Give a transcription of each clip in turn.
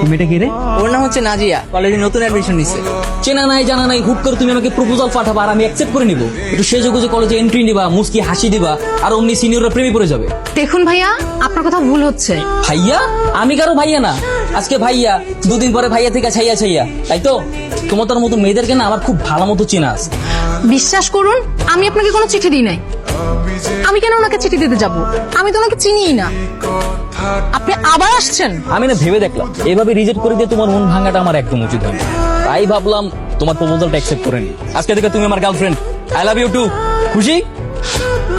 মেয়েটা কি রে? ওর নাম হচ্ছে নাজিয়া, কলেজে নতুন অ্যাডমিশন নিছে। চেনা নাই জানা নাই, হুট করে তুমি আমাকে প্রপোজাল পাঠাবা আর আমি অ্যাকসেপ্ট করে নিব? একটু সেজে গুজে কলেজে এন্ট্রি নিবা, মুস্কি হাসি দিবা, আর অমনি সিনিয়ররা প্রেমে পড়ে যাবে। দেখুন ভাইয়া, আপনার কথা ভুল হচ্ছে। ভাইয়া? আমি কারো ভাইয়া না। আজকে ভাইয়া, দুদিন পরে ভাইয়া থেকে ছাইয়া ছাইয়া, তাই তো? তোমার মতো মেয়েদেরকে না আমার খুব ভালো মতো চেনা আছে। বিশ্বাস করুন, আমি আপনাকে কোনো চিঠি দিই নাই। আমি কেন ওনাকে চিঠি দিতে যাব? আমি তো ওনাকে চিনিই না। আপনি আবার আসছেন? আমি না ভেবে দেখলাম এভাবে রিজেক্ট করে দিয়ে তোমার মন ভাঙাটা আমার একদম উচিত হয় না। তাই ভাবলাম তোমার প্রপোজালটা অ্যাকসেপ্ট করে নি। আজকে থেকে তুমি আমার girlfriend. I love you too. খুশি?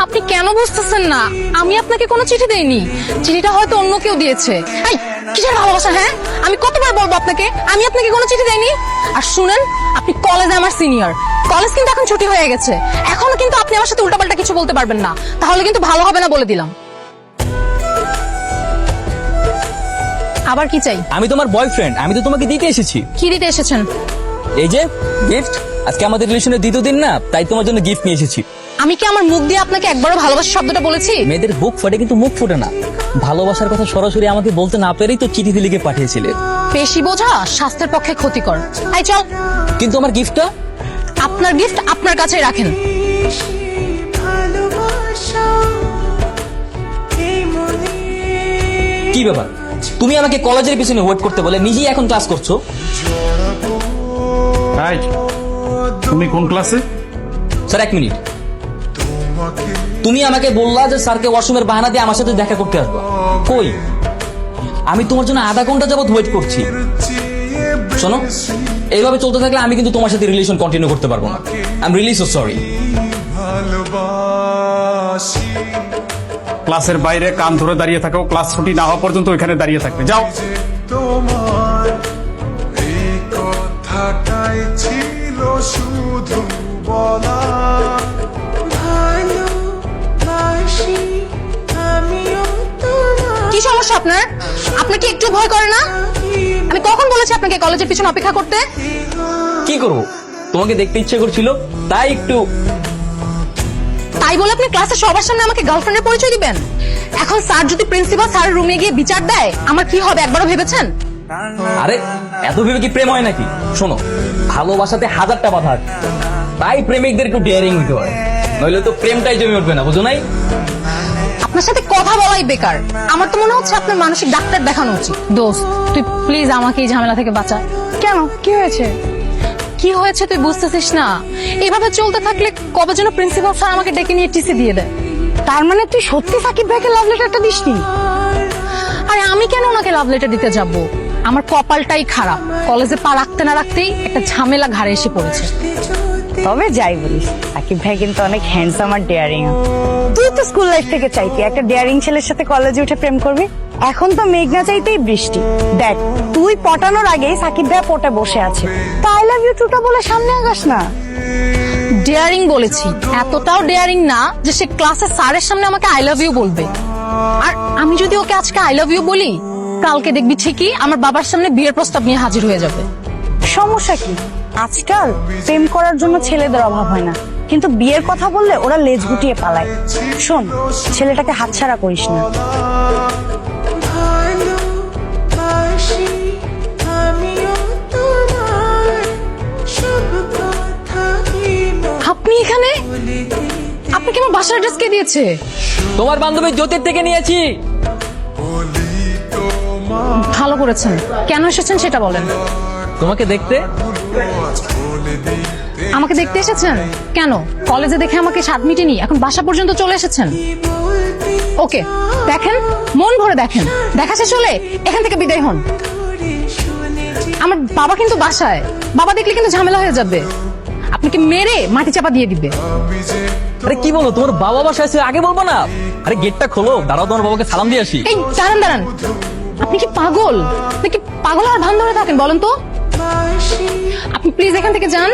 আপনি কেন বুঝতেছেন না? আমি আপনাকে কোনো চিঠি দেইনি। চিঠিটা হয়তো অন্য কেউ দিয়েছে। এই কিসের ভালোবাসা? হ্যাঁ, আমি কতবার বলবো আপনাকে আমি আপনাকে কোনো চিঠি দেইনি। আর শুনেন, আপনি কলেজে আমার সিনিয়র। কলেজ কিন্তু এখন ছুটি হয়ে গেছে। এখনো কিন্তু আপনি আমার সাথে উল্টাপাল্টা কিছু বলতে পারবেন না, তাহলে কিন্তু ভালো হবে না বলে দিলাম। আবার কি চাই? আমি তোমার বয়ফ্রেন্ড, আমি তো তোমাকে দিতে এসেছি। কি দিতে এসেছেন? এই যে গিফট। আজকে আমাদের রিলেশনের দ্বিতীয় দিন না, তাই তোমার জন্য গিফট নিয়ে এসেছি। আমি কি আমার মুখ দিয়ে আপনাকে একবারও ভালোবাসা শব্দটা বলেছি? মেয়েদের বুক ফোটে কিন্তু মুখ ফোটে না। ভালোবাসার কথা সরাসরি আমাকে বলতে না পেরেই তো চিঠি লিখে পাঠিয়েছিলে। বেশি বোঝা স্বাস্থ্যের পক্ষে ক্ষতিকর। আই চল। কিন্তু আমার গিফটটা? আপনার গিফট আপনার কাছেই রাখেন। কি ব্যাপার, তুমি আমাকে কলেজের পিছনে ওয়েট করতে বলে নিজেই এখন ক্লাস করছো? হাই, তুমি কোন ক্লাসে? স্যার এক মিনিট। তুমি আমাকে বললা যে স্যারকে ওয়াশরুমের বাহানা দিয়ে আমার সাথে দেখা করতে আসবা। কই? আমি তোমার জন্য আধা ঘন্টা যাবত ওয়েট করছি। শোনো, এইভাবে চলতে থাকলে আমি কিন্তু তোমার সাথে রিলেশন কন্টিনিউ করতে পারবো না। I am really so sorry. ক্লাসের বাইরে কান ধরে দাঁড়িয়ে থাকো, ক্লাস ছুটি না হওয়া পর্যন্ত ওইখানে দাঁড়িয়ে থাকবে। যাও। তোমার এই কথাটাই ছিল শুধু বলা, ভালোবাসি আমিও তোমার। কি সমস্যা আপনার? আপনার কি একটু ভয় করে না? আমি কখন বলেছি আপনাকে কলেজের পিছনে অপেক্ষা করতে? কি করবো, তোমাকে দেখতে ইচ্ছে করছিল তাই একটু। তাই বলে আপনি ক্লাসে সবার সামনে আমাকে গার্লফ্রেন্ডের পরিচয় দিবেন? এখন স্যার যদি প্রিন্সিপাল স্যারের রুমে গিয়ে বিচার দেয়, আমার কি হবে একবারও ভেবেছেন? আরে এত ভেবে কি প্রেম হয় নাকি? শোনো, ভালোবাসাতে হাজারটা বাধা আছে, তাই প্রেমিকদের একটু ডেয়ারিং হতে হয়, নইলে তো প্রেমটাই জমে উঠবে না, বুঝো নাই? আপনার সাথে কথা বলাই বেকার। আমার তো মনে হচ্ছে আপনার মানসিক ডাক্তার দেখানো উচিত। দোস্ত, তুই প্লিজ আমাকে এই ঝামেলা থেকে বাঁচা। কেন, কি হয়েছে? কি হয়েছে তুই বুঝতেছিস না? এইভাবে চলতে থাকলে কবে যেন প্রিন্সিপাল স্যার আমাকে ডেকে নিয়ে টিসি দিয়ে দেয়। তার মানে তুই সত্যি সাকিব ভাইকে লাভ লেটারটা দিসনি? আরে আমি কেন ওনাকে লাভ লেটার দিতে যাব? আমার কপালটাই খারাপ, কলেজে পা রাখতে না রাখতেই একটা ঝামেলা ঘাড়ে এসে পড়েছে। তবে যাই বলিস, সাকিব ভাই কিন্তু অনেক হ্যান্ডসাম আর ডেয়ারিং। তুই তো স্কুল লাইফ থেকে চাইতি একটা ডেয়ারিং ছেলের সাথে কলেজে উঠে প্রেম করবি। এখন তো মেঘনা চাইতেই বৃষ্টি। দেখ, তুই পটানোর আগেই সাকিব ভাই পটে বসে আছে। তা আই লাভ ইউ টুটা বলে সামনে আগাস না। ডেয়ারিং বলেছি, এতটাও ডেয়ারিং না যে সে ক্লাসে স্যারের সামনে আমাকে আই লাভ ইউ বলবে। আর আমি যদি ওকে আজকে আই লাভ ইউ বলি, কালকে দেখবি ঠিকই আমার বাবার সামনে বিয়ের প্রস্তাব নিয়ে হাজির হয়ে যাবে। সমস্যা কি? আজকাল প্রেম করার জন্য ছেলেদের অভাব হয় না, কিন্তু বিয়ের কথা বললে ওরা লেজ গুটিয়ে পালায়। শোন, ছেলেটাকে হাতছাড়া করিস না। ভালোবাসি আমিও তোমার সব কথা আপনি এখানে? আপনাকে আমার বাসার অ্যাড্রেস কে দিয়েছে? তোমার বান্ধবী জ্যোতির থেকে নিয়েছি। বলি তোমার ভালো করেছেন। কেন এসেছেন সেটা বলেন। তোমাকে দেখতে। বলে দিতে আমাকে দেখতে এসেছেন? কেন, কলেজে দেখে আমাকে স্বাদ মিটেনি, এখন বাসা পর্যন্ত চলে এসেছেন? ওকে, দেখেন, মন ভরে দেখেন। দেখা শেষ হলে এখান থেকে বিদায় হন। আমার বাবা কিন্তু বাসায়, বাবা দেখলে কিন্তু ঝামেলা হয়ে যাবে, আপনাকে মেরে মাটি চাপা দিয়ে দিবে। আরে কি বলো, তোমার বাবা বাসায় আছে, আগে বলবো না? আরে গেটটা খোলো, দাঁড়াও, তোমার বাবাকে সালাম দিয়ে আসি। এই দাঁড়ান দাঁড়ান, আপনি কি পাগল? আপনি কি পাগল আর ভান ধরে থাকেন বলেন তো? আপনি প্লিজ এখান থেকে যান।